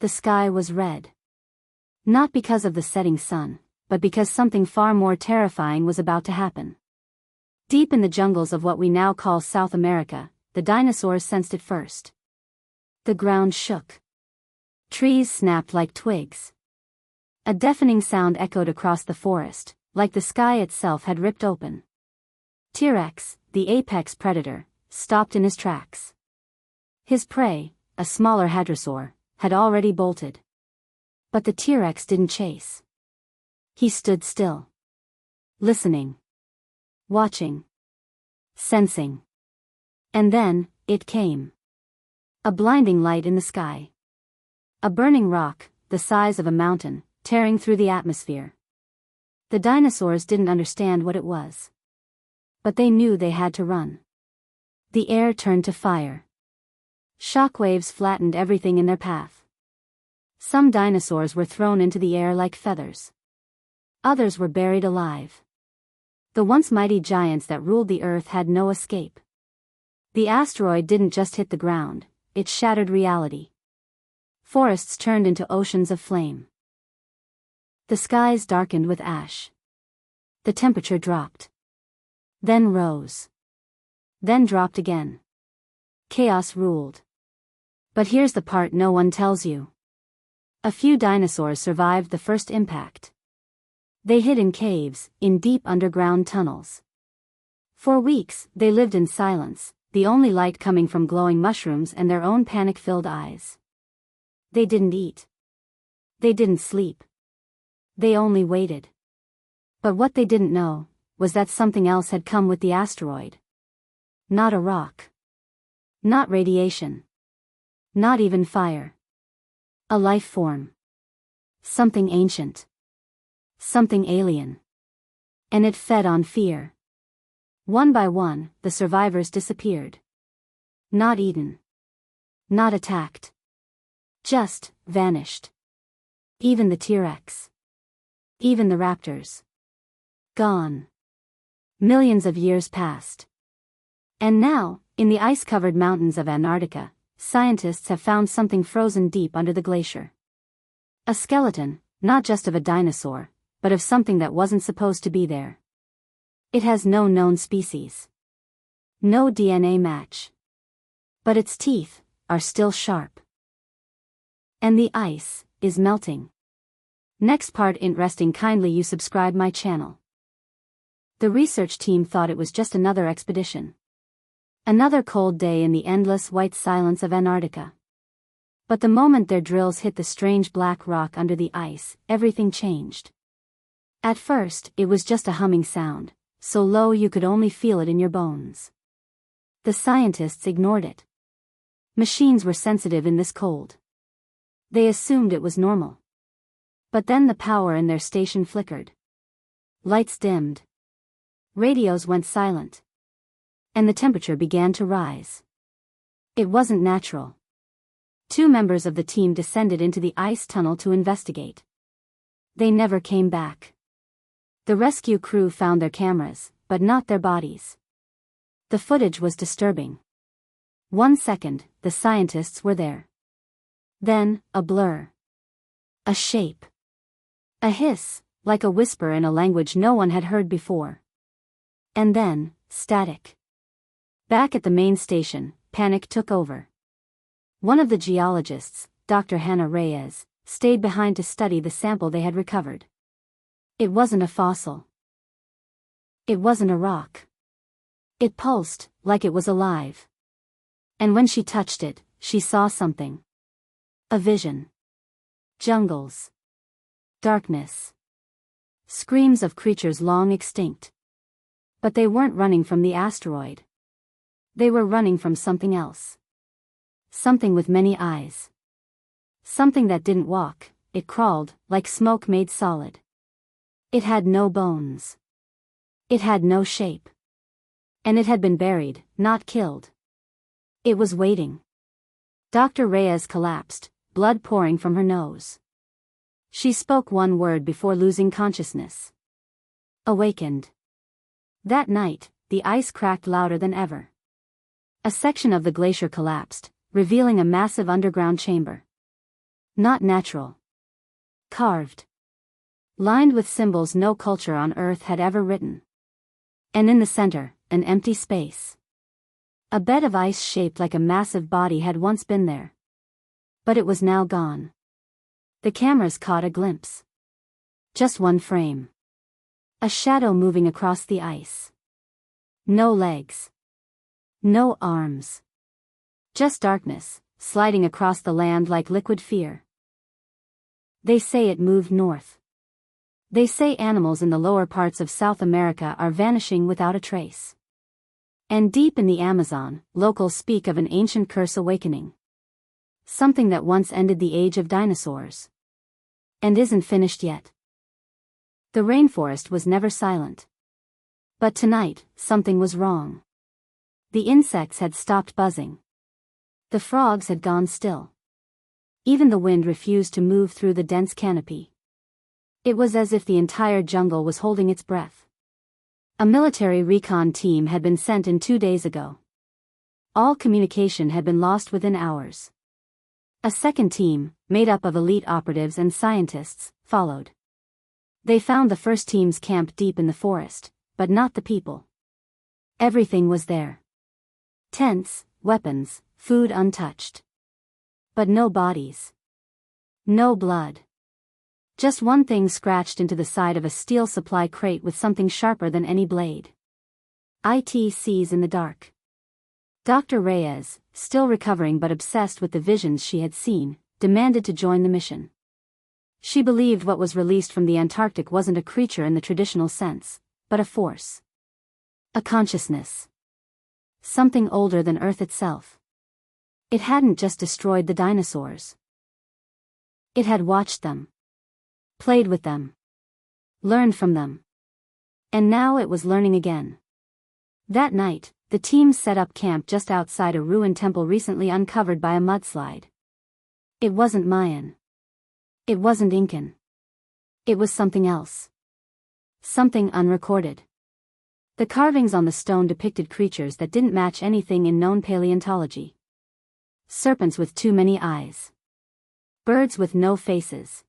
The sky was red. Not because of the setting sun, but because something far more terrifying was about to happen. Deep in the jungles of what we now call South America, the dinosaurs sensed it first. The ground shook. Trees snapped like twigs. A deafening sound echoed across the forest, like the sky itself had ripped open. T-Rex, the apex predator, stopped in his tracks. His prey, a smaller hadrosaur, had already bolted. But the T-Rex didn't chase. He stood still. Listening. Watching. Sensing. And then, it came. A blinding light in the sky. A burning rock, the size of a mountain, tearing through the atmosphere. The dinosaurs didn't understand what it was. But they knew they had to run. The air turned to fire. Shockwaves flattened everything in their path. Some dinosaurs were thrown into the air like feathers. Others were buried alive. The once mighty giants that ruled the earth had no escape. The asteroid didn't just hit the ground, it shattered reality. Forests turned into oceans of flame. The skies darkened with ash. The temperature dropped. Then rose. Then dropped again. Chaos ruled. But here's the part no one tells you. A few dinosaurs survived the first impact. They hid in caves, in deep underground tunnels. For weeks, they lived in silence, the only light coming from glowing mushrooms and their own panic-filled eyes. They didn't eat. They didn't sleep. They only waited. But what they didn't know was that something else had come with the asteroid. Not a rock. Not radiation. Not even fire. A life form. Something ancient. Something alien. And it fed on fear. One by one, the survivors disappeared. Not eaten. Not attacked. Just vanished. Even the T-Rex. Even the raptors. Gone. Millions of years passed. And now, in the ice-covered mountains of Antarctica, scientists have found something frozen deep under the glacier. A skeleton, not just of a dinosaur, but of something that wasn't supposed to be there. It has no known species. No DNA match. But its teeth are still sharp. And the ice is melting. Next part interesting, kindly you subscribe my channel. The research team thought it was just another expedition. Another cold day in the endless white silence of Antarctica. But the moment their drills hit the strange black rock under the ice, everything changed. At first, it was just a humming sound, so low you could only feel it in your bones. The scientists ignored it. Machines were sensitive in this cold. They assumed it was normal. But then the power in their station flickered. Lights dimmed. Radios went silent. And the temperature began to rise. It wasn't natural. 2 members of the team descended into the ice tunnel to investigate. They never came back. The rescue crew found their cameras, but not their bodies. The footage was disturbing. 1 second, the scientists were there. Then, a blur. A shape. A hiss, like a whisper in a language no one had heard before. And then, static. Back at the main station, panic took over. One of the geologists, Dr. Hannah Reyes, stayed behind to study the sample they had recovered. It wasn't a fossil. It wasn't a rock. It pulsed, like it was alive. And when she touched it, she saw something. A vision. Jungles. Darkness. Screams of creatures long extinct. But they weren't running from the asteroid. They were running from something else. Something with many eyes. Something that didn't walk, it crawled, like smoke made solid. It had no bones. It had no shape. And it had been buried, not killed. It was waiting. Dr. Reyes collapsed, blood pouring from her nose. She spoke one word before losing consciousness. Awakened. That night, the ice cracked louder than ever. A section of the glacier collapsed, revealing a massive underground chamber. Not natural. Carved. Lined with symbols no culture on Earth had ever written. And in the center, an empty space. A bed of ice shaped like a massive body had once been there. But it was now gone. The cameras caught a glimpse. Just one frame. A shadow moving across the ice. No legs. No arms. Just darkness, sliding across the land like liquid fear. They say it moved north. They say animals in the lower parts of South America are vanishing without a trace. And deep in the Amazon, locals speak of an ancient curse awakening. Something that once ended the age of dinosaurs. And isn't finished yet. The rainforest was never silent. But tonight, something was wrong. The insects had stopped buzzing. The frogs had gone still. Even the wind refused to move through the dense canopy. It was as if the entire jungle was holding its breath. A military recon team had been sent in 2 days ago. All communication had been lost within hours. A second team, made up of elite operatives and scientists, followed. They found the first team's camp deep in the forest, but not the people. Everything was there. Tents, weapons, food untouched. But no bodies. No blood. Just one thing scratched into the side of a steel supply crate with something sharper than any blade. It sees in the dark. Dr. Reyes, still recovering but obsessed with the visions she had seen, demanded to join the mission. She believed what was released from the Antarctic wasn't a creature in the traditional sense, but a force. A consciousness. Something older than Earth itself. It hadn't just destroyed the dinosaurs. It had watched them. Played with them. Learned from them. And now it was learning again. That night, the team set up camp just outside a ruined temple recently uncovered by a mudslide. It wasn't Mayan. It wasn't Incan. It was something else. Something unrecorded. The carvings on the stone depicted creatures that didn't match anything in known paleontology. Serpents with too many eyes. Birds with no faces.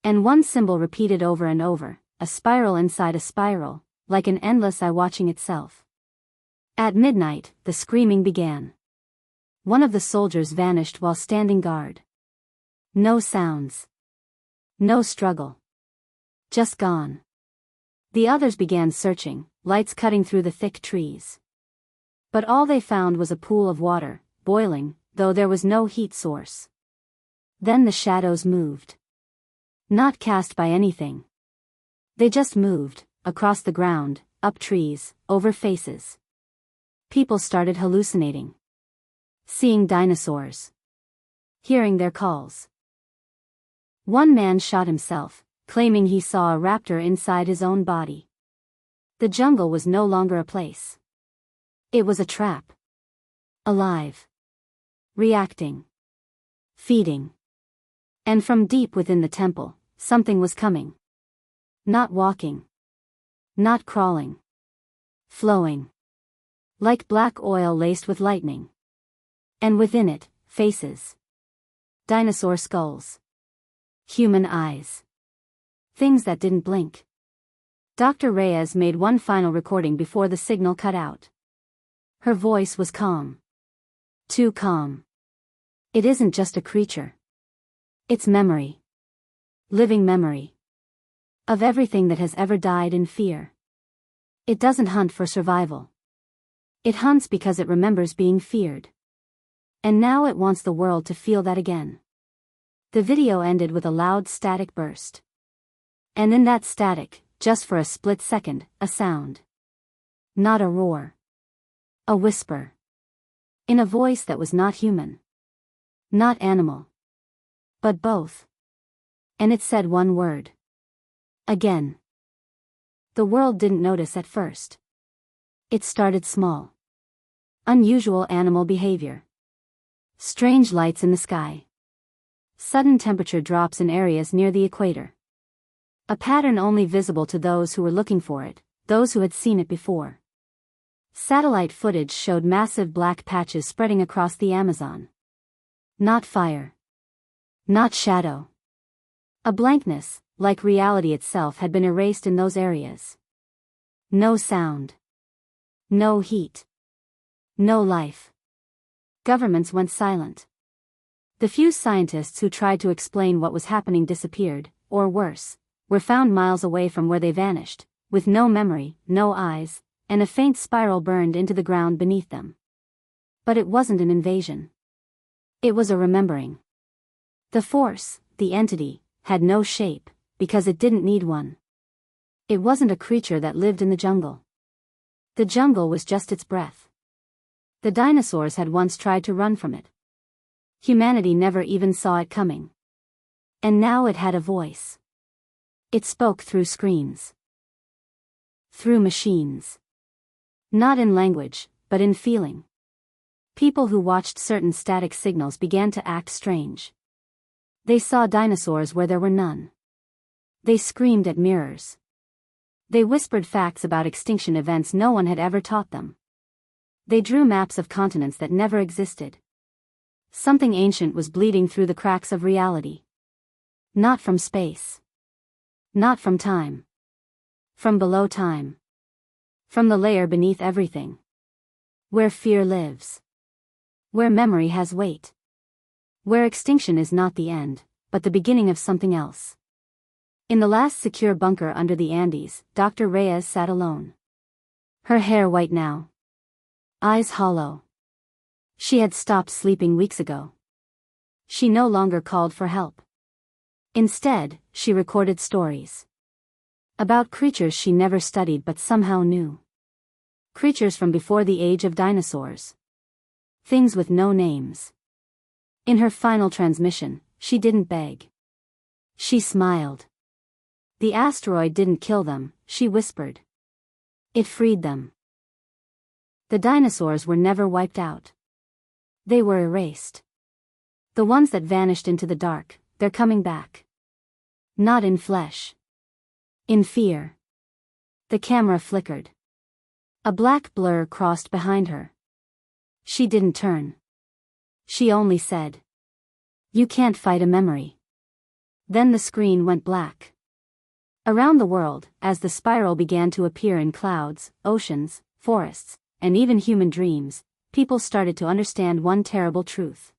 And one symbol repeated over and over, a spiral inside a spiral, like an endless eye watching itself. At midnight, the screaming began. One of the soldiers vanished while standing guard. No sounds. No struggle. Just gone. The others began searching, lights cutting through the thick trees. But all they found was a pool of water, boiling, though there was no heat source. Then the shadows moved. Not cast by anything. They just moved, across the ground, up trees, over faces. People started hallucinating. Seeing dinosaurs. Hearing their calls. One man shot himself, claiming he saw a raptor inside his own body. The jungle was no longer a place. It was a trap. Alive. Reacting. Feeding. And from deep within the temple, something was coming. Not walking. Not crawling. Flowing. Like black oil laced with lightning. And within it, faces. Dinosaur skulls. Human eyes. Things that didn't blink. Dr. Reyes made one final recording before the signal cut out. Her voice was calm. Too calm. It isn't just a creature. It's memory. Living memory. Of everything that has ever died in fear. It doesn't hunt for survival. It hunts because it remembers being feared. And now it wants the world to feel that again. The video ended with a loud static burst. And in that static, just for a split second, a sound. Not a roar. A whisper. In a voice that was not human. Not animal. But both. And it said one word. Again. The world didn't notice at first. It started small. Unusual animal behavior. Strange lights in the sky. Sudden temperature drops in areas near the equator. A pattern only visible to those who were looking for it, those who had seen it before. Satellite footage showed massive black patches spreading across the Amazon. Not fire. Not shadow. A blankness, like reality itself, had been erased in those areas. No sound. No heat. No life. Governments went silent. The few scientists who tried to explain what was happening disappeared, or worse, were found miles away from where they vanished, with no memory, no eyes, and a faint spiral burned into the ground beneath them. But it wasn't an invasion. It was a remembering. The force, the entity, had no shape, because it didn't need one. It wasn't a creature that lived in the jungle. The jungle was just its breath. The dinosaurs had once tried to run from it. Humanity never even saw it coming. And now it had a voice. It spoke through screens. Through machines. Not in language, but in feeling. People who watched certain static signals began to act strange. They saw dinosaurs where there were none. They screamed at mirrors. They whispered facts about extinction events no one had ever taught them. They drew maps of continents that never existed. Something ancient was bleeding through the cracks of reality. Not from space. Not from time. From below time. From the layer beneath everything. Where fear lives. Where memory has weight. Where extinction is not the end, but the beginning of something else. In the last secure bunker under the Andes, Dr. Reyes sat alone. Her hair white now. Eyes hollow. She had stopped sleeping weeks ago. She no longer called for help. Instead, she recorded stories. About creatures she never studied but somehow knew. Creatures from before the age of dinosaurs. Things with no names. In her final transmission, she didn't beg. She smiled. The asteroid didn't kill them, she whispered. It freed them. The dinosaurs were never wiped out. They were erased. The ones that vanished into the dark, they're coming back. Not in flesh. In fear. The camera flickered. A black blur crossed behind her. She didn't turn. She only said, "You can't fight a memory." Then the screen went black. Around the world, as the spiral began to appear in clouds, oceans, forests, and even human dreams, people started to understand one terrible truth.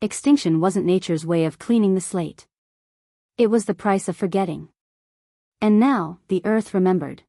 Extinction wasn't nature's way of cleaning the slate. It was the price of forgetting. And now, the Earth remembered.